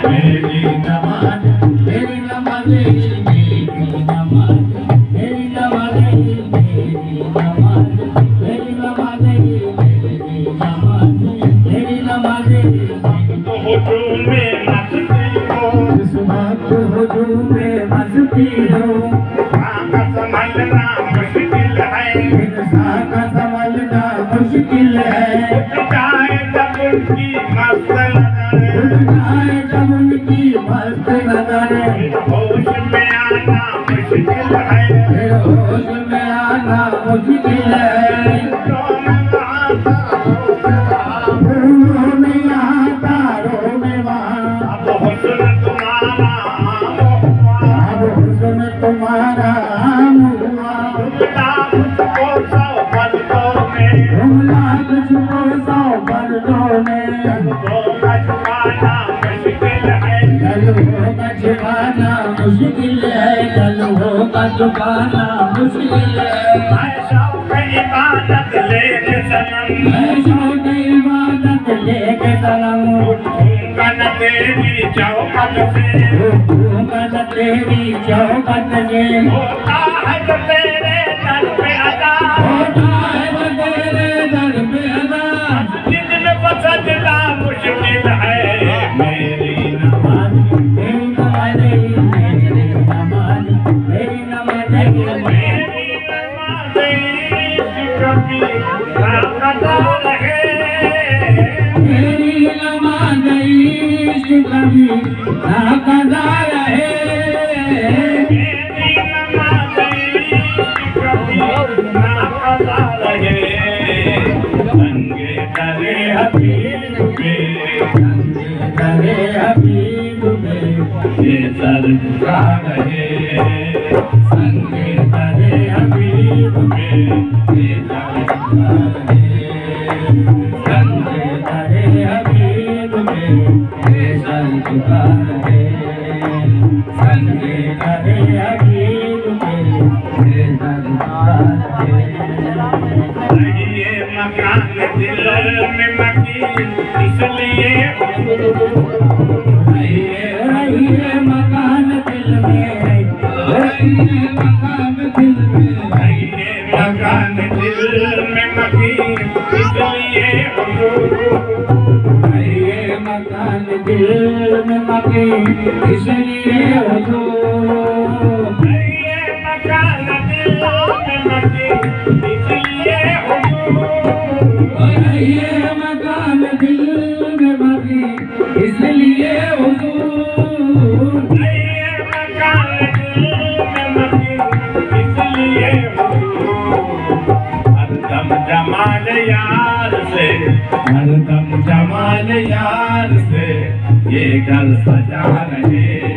मेरा हुजूम में मस्ती हो, जिस वक्त हुजूम में मस्ती हो, आका संभलना मुश्किल है, इंसान का संभलना मुश्किल है। उठ जाए जब उनकी मस्त नजर, उठ जाए जब उनकी मस्त नजर, फिर होश में आना मुश्किल है, फिर होश में आना मुश्किल है। फूलों में यहाँ तारों में वहाँ, अब हुस्न तुम्हारा अब हुस्न तुम्हारा आम हुआ। घुमला मुझको सौ पलकों में, घुमला तुझको सौ पर्दों में, गलों का छुपाना मुश्किल है, गलों का छुपाना मुश्किल है, गलों का छुपाना मुश्किल है। मैं शौक़ इबादत लेके सनम, मैं शौक़ इबादत लेके सनम, उठूंगा न तेरी चौखट से, उठूंगा न तेरी चौखट से। होता है जो तेरे दर पे अदा, होता है जो तेरे दर पे अदा, जिनमें बसजना मुश्किल है, मेरी नमाज तेरी नमाज तेरी नमाज तेरी नमाज तेरी नमाज। मेरी नमाज़ कभी राक़दा रहे, तेरी नमाज इश्क कभी ना कदा रहे। मेरी नमाज़ कभी राक़दा रहे, संगे करे हबीब पे, संगे करे हबीब में, ये सर झुका रहे, संगे करे हबीब में, ये सर झुका रहे। संगे करे हबीब में, ये सर झुका रहे। संगे करे हबीब में, ये सर झुका रहे। ये मकान दिल में मकी, इसलिए रहिए मकान दिल में, रहिए मकान दिल में, ये मकान दिल में मकी, इसलिए रहिए मकान दिल में मकी, इसलिए हुजूर। ये मकान दिल में मकी, इसलिए रहिए मकान दिल में मकी, इसलिए हुजूर। ये मकान दिल में मकी, इसलिए हरदम जमाल यार से, हरदम जमाल यार से ये घर सजा रहे।